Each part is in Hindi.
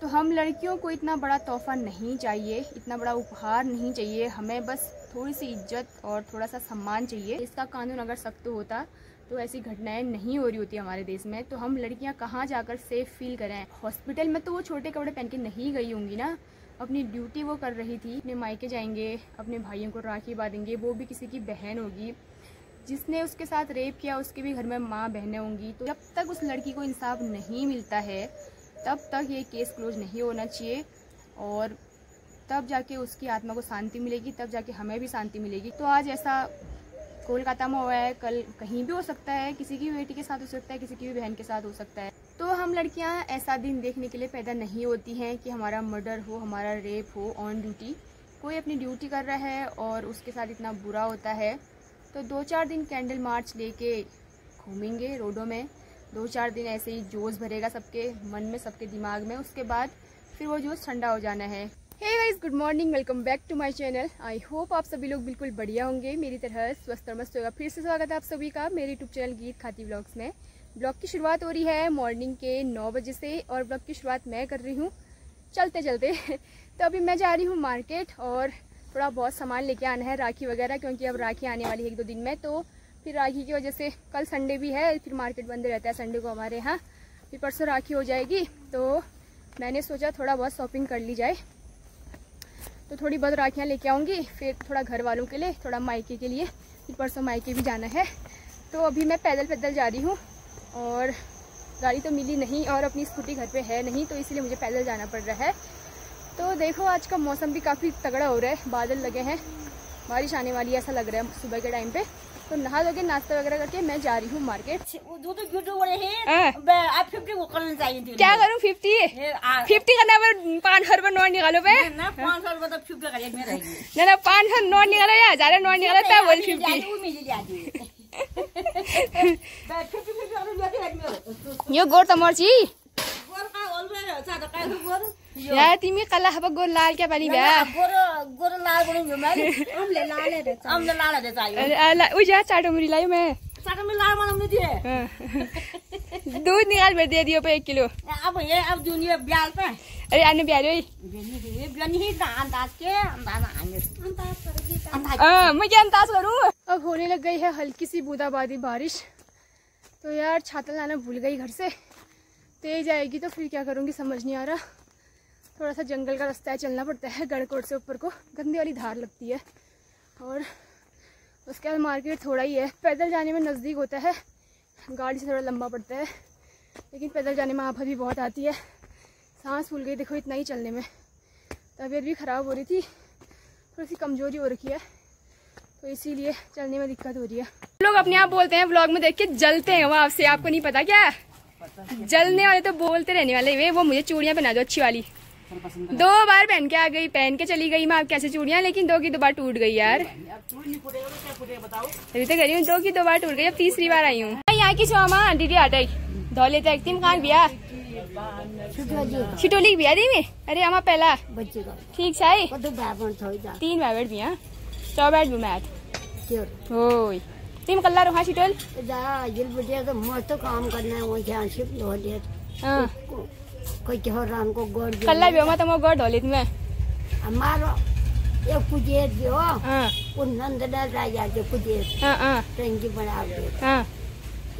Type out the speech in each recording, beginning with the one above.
हम लड़कियों को इतना बड़ा तोहफा नहीं चाहिए, इतना बड़ा उपहार नहीं चाहिए, हमें बस थोड़ी सी इज्जत और थोड़ा सा सम्मान चाहिए। इसका कानून अगर सख्त होता तो ऐसी घटनाएं नहीं हो रही होती हमारे देश में। तो हम लड़कियां कहाँ जाकर सेफ फील करें? हॉस्पिटल में तो वो छोटे कपड़े पहन के नहीं गई होंगी ना, अपनी ड्यूटी वो कर रही थी। अपने मायके जाएंगे, अपने भाइयों को राखी बांधेंगे, वो भी किसी की बहन होगी। जिसने उसके साथ रेप किया उसके भी घर में माँ बहनें होंगी। तो जब तक उस लड़की को इंसाफ नहीं मिलता है तब तक ये केस क्लोज नहीं होना चाहिए, और तब जाके उसकी आत्मा को शांति मिलेगी, तब जाके हमें भी शांति मिलेगी। तो आज ऐसा कोलकाता में हुआ है, कल कहीं भी हो सकता है, किसी की भी बेटी के साथ हो सकता है, किसी की भी बहन के साथ हो सकता है। तो हम लड़कियां ऐसा दिन देखने के लिए पैदा नहीं होती हैं कि हमारा मर्डर हो, हमारा रेप हो ऑन ड्यूटी। कोई अपनी ड्यूटी कर रहा है और उसके साथ इतना बुरा होता है। तो 2-4 दिन कैंडल मार्च लेके घूमेंगे रोडों में, 2-4 दिन ऐसे ही जोश भरेगा सबके मन में, सबके दिमाग में। उसके बाद फिर वो जोश ठंडा हो जाना है। Hey guys, good morning, welcome back to my channel. I hope आप सभी लोग बिल्कुल बढ़िया होंगे, मेरी तरह स्वस्थ और मस्त होगा। फिर से स्वागत है आप सभी का मेरे यूट्यूब चैनल गीत खाती व्लॉग्स में। ब्लॉग की शुरुआत हो रही है मॉर्निंग के 9 बजे से, और ब्लॉग की शुरुआत मैं कर रही हूँ चलते चलते। तो अभी मैं जा रही हूँ मार्केट और थोड़ा बहुत सामान लेके आना है, राखी वगैरह, क्योंकि अब राखी आने वाली है 1-2 दिन में। तो फिर राखी की वजह से कल संडे भी है, फिर मार्केट बंद रहता है संडे को हमारे यहाँ। फिर परसों राखी हो जाएगी, तो मैंने सोचा थोड़ा बहुत शॉपिंग कर ली जाए। तो थोड़ी बहुत राखियाँ लेके आऊँगी, फिर थोड़ा घर वालों के लिए, थोड़ा मायके के लिए, फिर परसों मायके भी जाना है। तो अभी मैं पैदल जा रही हूँ, और गाड़ी तो मिली नहीं और अपनी स्कूटी घर पे है नहीं, तो इसलिए मुझे पैदल जाना पड़ रहा है। तो देखो आज का मौसम भी काफ़ी तगड़ा हो रहा है, बादल लगे हैं, बारिश आने वाली ऐसा लग रहा है सुबह के टाइम पे। तो नहा धोके नाश्ता वगैरह करके मैं जा रही हूँ मार्केट। क्या करूँ? 50 करना पर 500 रुपये नोट निकालो पे ना, 500 नोट निकालो या 1000 नोट निकालो तब बोल 50। यो गोर त मर्ची या तिमी कल्ला खब गोर लाल क्या पानी भ्या गोर लाल बनाउँछु मैले अम्ले लाल रे चाहियो उइ जा चाटो मुरी लायो मैं चाटो मुरी लाल बनाउनु दिए दूध निकाल भेट दे दियो पे 1 किलो। अब दुनिया ब्याल पे अरे आने ब्याल्यो मैं क्या अंदाज करूँ। अब होने लग गई है हल्की सी बूंदाबांदी बारिश। तो यार छाता लाना भूल गई घर से, तेज आएगी तो फिर क्या करूँगी समझ नहीं आ रहा। थोड़ा सा जंगल का रास्ता है, चलना पड़ता है गढ़कोट से ऊपर को, गंदी वाली धार लगती है। और उसके बाद मार्केट थोड़ा ही है, पैदल जाने में नज़दीक होता है, गाड़ी से थोड़ा लंबा पड़ता है, लेकिन पैदल जाने में आफत भी बहुत आती है। सांस फूल गई देखो इतना ही चलने में। तबीयत भी ख़राब हो रही थी, थोड़ी सी कमज़ोरी हो रखी है, तो इसीलिए चलने में दिक्कत हो रही है। लोग अपने आप बोलते हैं व्लॉग में देख के जलते हैं वो आपसे, आपको नहीं पता क्या? जलने वाले तो बोलते रहने वाले वे। वो मुझे चूड़ियाँ पहना दो अच्छी वाली, 2 बार पहन के आ गई, पहन के चली गई मैं अब कैसे चूड़ियाँ, लेकिन 2 की 2 बार टूट गई यार। अभी तो करी हूँ 2 की 2 बार टूट गई, अब 3री बार आई हूँ। यहाँ की मामा दीदी हटाई धौले तक तिम कहाँ बिया छिटोली बिया दी में। अरे आमा पहला ठीक है 3 भाई बैठ बिया 100 बैठ भी मैथ हो तिम कल्ला रहा छिटोल तो मस्त काम करना है वो ध्यान से कोई रान को गोड़ कल्ला भी तो मैं गोड़ धोली तुम्हें हमारो ये कुजेत भी हो नंद राजा के कुजेत टंकी बना दे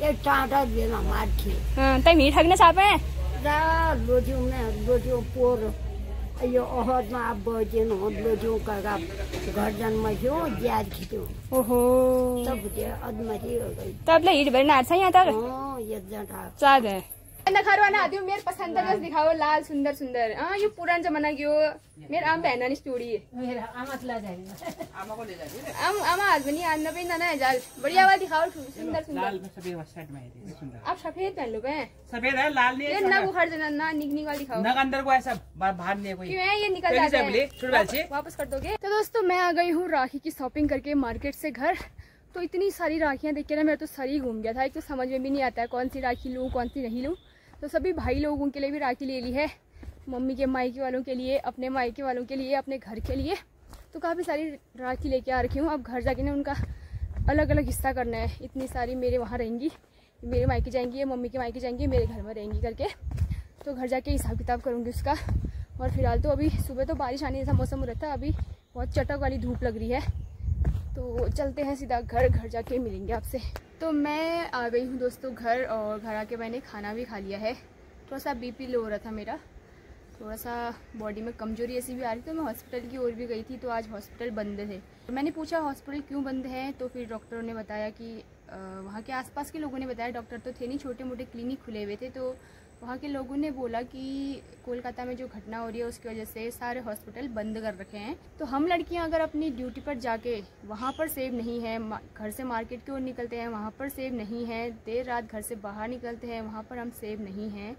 ये टाटा भी हमार थी तई मीठ हगने सापे लोटियों में लोटियों पोर यो ओहद में आप बजेन हो लोटियों का घर जन्म जो याद खिचो ओहो तब दे अदमरी हो गई तब ले हिट भरना अच्छा यहाँ तक हां ये जटा साद है नखरवाना आती हूँ मेरे पसंद का ड्रेस दिखाओ लाल सुंदर सुंदर। ये पुरान जमाना की हो मेरे आम पहना नहीं स्टूडी मेरा आमा ला जाएगा आमा को ले जाएगी आमा आज बनी आज ना पहना है जाल बढ़िया वाला दिखाओ सुंदर सुंदर लाल में सफेद शर्ट में है सुंदर। आप सफेद पहन लो पे सफेद है लाल नहीं है ना बुखार जना ना निकनी वाला दिखाओ ना अंदर को ऐसा बाहर नहीं कोई क्यों है ये निकल जाता है वापस कर दोगे। तो दोस्तों मैं आ गई हूँ राखी की शॉपिंग करके मार्केट से घर। तो इतनी सारी राखियाँ देख के ना मेरा तो सर ही घूम गया था। एक तो समझ में भी नहीं आता है कौन सी राखी लूँ कौन सी नहीं लूँ। तो सभी भाई लोगों के लिए भी राखी ले ली है, मम्मी के मायके वालों के लिए, अपने मायके वालों के लिए, अपने घर के लिए। तो काफ़ी सारी राखी लेके आ रखी हूँ। अब घर जाके ना उनका अलग अलग हिस्सा करना है। इतनी सारी मेरे वहाँ रहेंगी, मेरे मायके जाएंगी, मम्मी के मायके जाएंगी, मेरे घर में रहेंगी करके। तो घर जाके हिसाब किताब करूँगी उसका। और फिलहाल तो अभी सुबह तो बारिश आने जैसा मौसम हो रहा था, अभी बहुत चटक वाली धूप लग रही है। तो चलते हैं सीधा घर जाके मिलेंगे आपसे। तो मैं आ गई हूँ दोस्तों घर, और घर आके मैंने खाना भी खा लिया है। थोड़ा सा बीपी लो हो रहा था मेरा, थोड़ा सा बॉडी में कमजोरी ऐसी भी आ रही, तो मैं हॉस्पिटल की ओर भी गई थी। तो आज हॉस्पिटल बंद थे। तो मैंने पूछा हॉस्पिटल क्यों बंद है, तो फिर डॉक्टरों ने बताया कि वहाँ के आसपास के लोगों ने बताया, डॉक्टर तो थे नहीं, छोटे मोटे क्लिनिक खुले हुए थे। तो वहाँ के लोगों ने बोला कि कोलकाता में जो घटना हो रही है उसकी वजह से सारे हॉस्पिटल बंद कर रखे हैं। तो हम लड़कियां अगर अपनी ड्यूटी पर जाके वहाँ पर सेव नहीं है, घर से मार्केट की ओर निकलते हैं वहाँ पर सेव नहीं है, देर रात घर से बाहर निकलते हैं वहाँ पर हम सेव नहीं हैं,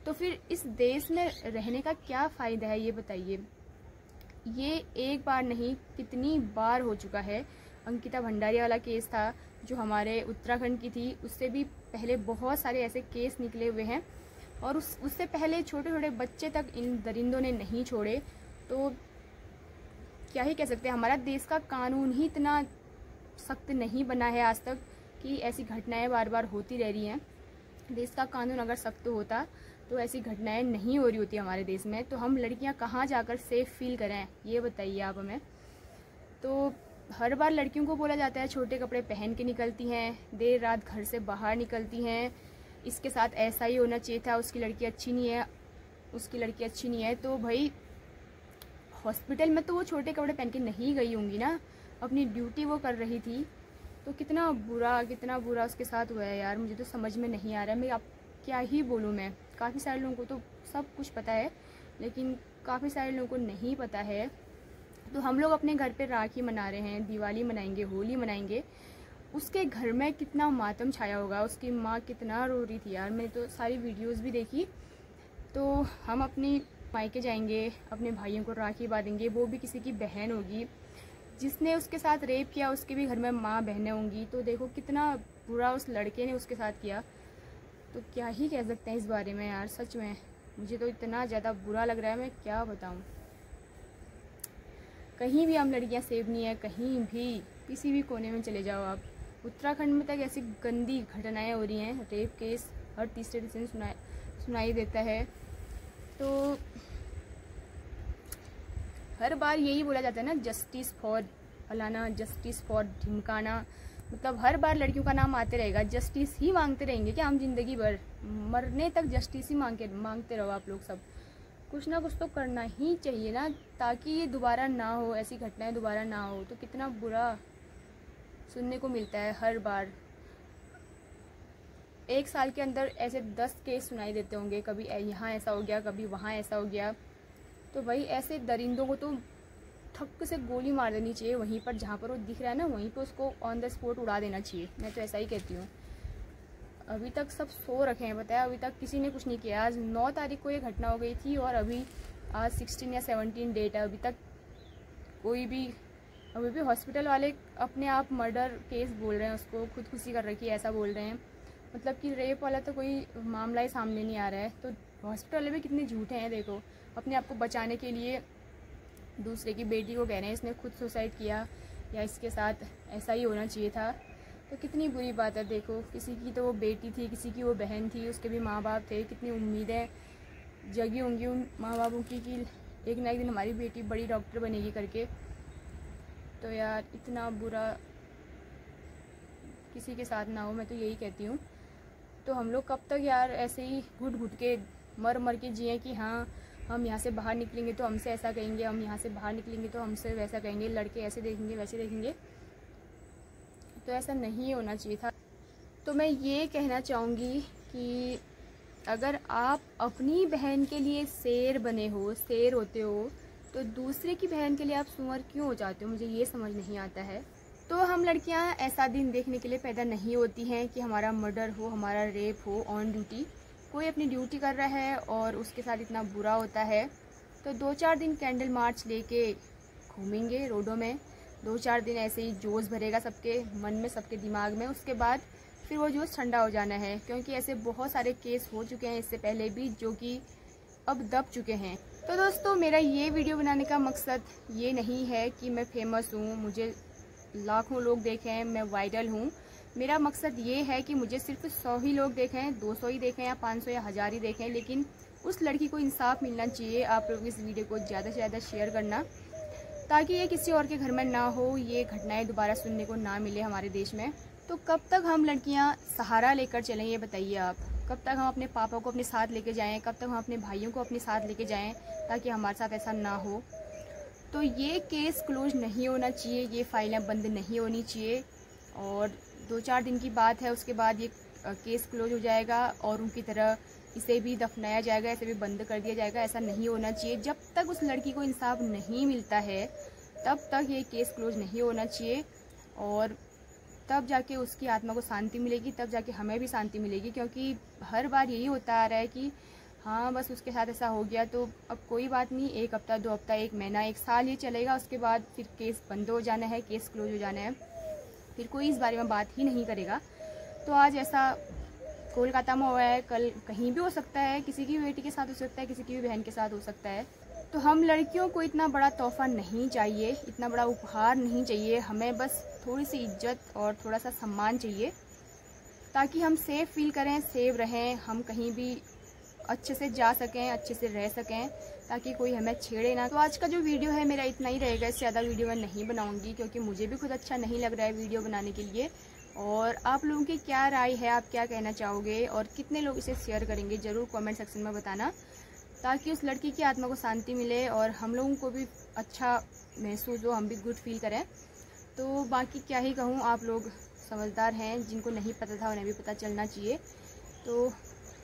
तो फिर इस देश में रहने का क्या फ़ायदा है, ये बताइए। ये एक बार नहीं कितनी बार हो चुका है। अंकिता भंडारी वाला केस था जो हमारे उत्तराखंड की थी, उससे भी पहले बहुत सारे ऐसे केस निकले हुए हैं, और उससे पहले छोटे छोटे बच्चे तक इन दरिंदों ने नहीं छोड़े। तो क्या ही कह सकते हैं, हमारा देश का कानून ही इतना सख्त नहीं बना है आज तक कि ऐसी घटनाएं बार बार होती रह रही हैं। देश का कानून अगर सख्त होता तो ऐसी घटनाएं नहीं हो रही होती हमारे देश में। तो हम लड़कियां कहाँ जाकर सेफ फील करें, ये बताइए आप हमें। तो हर बार लड़कियों को बोला जाता है छोटे कपड़े पहन के निकलती हैं, देर रात घर से बाहर निकलती हैं, इसके साथ ऐसा ही होना चाहिए था, उसकी लड़की अच्छी नहीं है, उसकी लड़की अच्छी नहीं है। तो भाई हॉस्पिटल में तो वो छोटे कपड़े पहन के नहीं गई होंगी ना, अपनी ड्यूटी वो कर रही थी। तो कितना बुरा उसके साथ हुआ है यार, मुझे तो समझ में नहीं आ रहा है। मैं अब क्या ही बोलूँ मैं। काफ़ी सारे लोगों को तो सब कुछ पता है, लेकिन काफ़ी सारे लोगों को नहीं पता है। तो हम लोग अपने घर पे राखी मना रहे हैं, दिवाली मनाएंगे, होली मनाएंगे, उसके घर में कितना मातम छाया होगा, उसकी माँ कितना रो रही थी यार। मैंने तो सारी वीडियोस भी देखी। तो हम अपनी मायके जाएंगे, अपने भाइयों को राखी बांधेंगे, वो भी किसी की बहन होगी, जिसने उसके साथ रेप किया उसके भी घर में माँ बहनें होंगी। तो देखो कितना बुरा उस लड़के ने उसके साथ किया। तो क्या ही कह सकते हैं इस बारे में यार, सच में मुझे तो इतना ज़्यादा बुरा लग रहा है, मैं क्या बताऊँ। कहीं भी हम लड़कियां सेफ नहीं है, कहीं भी किसी भी कोने में चले जाओ आप। उत्तराखंड में तक ऐसी गंदी घटनाएं हो रही हैं, रेप केस हर तीसरे दिन सुनाई देता है। तो हर बार यही बोला जाता है ना, जस्टिस फॉर फलाना, जस्टिस फॉर ढिमकाना, मतलब हर बार लड़कियों का नाम आते रहेगा। जस्टिस ही मांगते रहेंगे क्या हम जिंदगी भर, मरने तक जस्टिस ही मांगते रहो आप लोग सब। कुछ ना कुछ तो करना ही चाहिए ना, ताकि ये दोबारा ना हो, ऐसी घटनाएं दोबारा ना हो। तो कितना बुरा सुनने को मिलता है हर बार। एक साल के अंदर ऐसे 10 केस सुनाई देते होंगे, कभी यहाँ ऐसा हो गया, कभी वहाँ ऐसा हो गया। तो भाई ऐसे दरिंदों को तो ठक से गोली मार देनी चाहिए, वहीं पर जहाँ पर वो दिख रहा है ना, वहीं पर उसको ऑन द स्पॉट उड़ा देना चाहिए। मैं तो ऐसा ही कहती हूँ। अभी तक सब सो रखे हैं, बताया, अभी तक किसी ने कुछ नहीं किया। आज 9 तारीख को ये घटना हो गई थी, और अभी आज 16 या 17 डेट है, अभी तक कोई भी, अभी भी हॉस्पिटल वाले अपने आप मर्डर केस बोल रहे हैं, उसको खुदकुशी कर रखी है ऐसा बोल रहे हैं। मतलब कि रेप वाला तो कोई मामला ही सामने नहीं आ रहा है। तो हॉस्पिटल वाले भी कितने झूठे हैं, देखो अपने आप को बचाने के लिए दूसरे की बेटी को कह रहे हैं इसने खुद सुसाइड किया, या इसके साथ ऐसा ही होना चाहिए था। तो कितनी बुरी बात है। देखो किसी की तो वो बेटी थी, किसी की वो बहन थी, उसके भी माँ बाप थे, कितनी उम्मीदें जगी होंगी उन माँ बापों की कि एक ना एक दिन हमारी बेटी बड़ी डॉक्टर बनेगी करके। तो यार इतना बुरा किसी के साथ ना हो, मैं तो यही कहती हूँ। तो हम लोग कब तक यार ऐसे ही घुट घुट के मर के जिए कि हाँ हम यहाँ से बाहर निकलेंगे तो हमसे ऐसा कहेंगे, हम यहाँ से बाहर निकलेंगे तो हमसे वैसा कहेंगे, लड़के ऐसे देखेंगे वैसे देखेंगे। तो ऐसा नहीं होना चाहिए था। तो मैं ये कहना चाहूँगी कि अगर आप अपनी बहन के लिए शेर बने हो, शेर होते हो, तो दूसरे की बहन के लिए आप सुअर क्यों हो जाते हो, मुझे ये समझ नहीं आता है। तो हम लड़कियां ऐसा दिन देखने के लिए पैदा नहीं होती हैं कि हमारा मर्डर हो, हमारा रेप हो ऑन ड्यूटी। कोई अपनी ड्यूटी कर रहा है और उसके साथ इतना बुरा होता है। तो 2-4 दिन कैंडल मार्च लेके घूमेंगे रोडों में, 2-4 दिन ऐसे ही जोश भरेगा सबके मन में, सबके दिमाग में। उसके बाद फिर वो जोश ठंडा हो जाना है, क्योंकि ऐसे बहुत सारे केस हो चुके हैं इससे पहले भी जो कि अब दब चुके हैं। तो दोस्तों मेरा ये वीडियो बनाने का मकसद ये नहीं है कि मैं फेमस हूँ, मुझे लाखों लोग देखें, मैं वायरल हूँ। मेरा मकसद ये है कि मुझे सिर्फ 100 ही लोग देखें, 200 ही देखें, या 500 या 1000 ही देखें, लेकिन उस लड़की को इंसाफ मिलना चाहिए। आप लोग इस वीडियो को ज़्यादा से ज़्यादा शेयर करना ताकि ये किसी और के घर में ना हो, ये घटनाएं दोबारा सुनने को ना मिले हमारे देश में। तो कब तक हम लड़कियां सहारा लेकर चलें, ये बताइए आप। कब तक हम अपने पापा को अपने साथ लेके जाएं, कब तक हम अपने भाइयों को अपने साथ लेके जाएं ताकि हमारे साथ ऐसा ना हो। तो ये केस क्लोज नहीं होना चाहिए, ये फाइलें बंद नहीं होनी चाहिए और 2-4 दिन की बात है, उसके बाद ये केस क्लोज हो जाएगा और उनकी तरह इसे भी दफनाया जाएगा, इसे भी बंद कर दिया जाएगा। ऐसा नहीं होना चाहिए। जब तक उस लड़की को इंसाफ नहीं मिलता है तब तक ये केस क्लोज नहीं होना चाहिए और तब जाके उसकी आत्मा को शांति मिलेगी, तब जाके हमें भी शांति मिलेगी। क्योंकि हर बार यही होता आ रहा है कि हाँ बस उसके साथ ऐसा हो गया तो अब कोई बात नहीं, 1 हफ्ता 2 हफ्ता 1 महीना 1 साल ये चलेगा, उसके बाद फिर केस बंद हो जाना है, केस क्लोज हो जाना है, फिर कोई इस बारे में बात ही नहीं करेगा। तो आज ऐसा कोलकाता में हुआ है, कल कहीं भी हो सकता है, किसी की भी बेटी के साथ हो सकता है, किसी की भी बहन के साथ हो सकता है। तो हम लड़कियों को इतना बड़ा तोहफा नहीं चाहिए, इतना बड़ा उपहार नहीं चाहिए, हमें बस थोड़ी सी इज्जत और थोड़ा सा सम्मान चाहिए ताकि हम सेफ फील करें, सेफ रहें, हम कहीं भी अच्छे से जा सकें, अच्छे से रह सकें, ताकि कोई हमें छेड़े ना। तो आज का जो वीडियो है मेरा इतना ही रहेगा, इससे ज़्यादा वीडियो मैं नहीं बनाऊंगी क्योंकि मुझे भी खुद अच्छा नहीं लग रहा है वीडियो बनाने के लिए। और आप लोगों की क्या राय है, आप क्या कहना चाहोगे और कितने लोग इसे शेयर करेंगे, ज़रूर कमेंट सेक्शन में बताना ताकि उस लड़की की आत्मा को शांति मिले और हम लोगों को भी अच्छा महसूस हो, हम भी गुड फील करें। तो बाकी क्या ही कहूँ, आप लोग समझदार हैं, जिनको नहीं पता था उन्हें भी पता चलना चाहिए। तो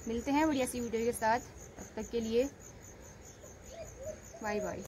मिलते हैं बढ़िया सी वीडियो के साथ, तब तक के लिए बाय बाय।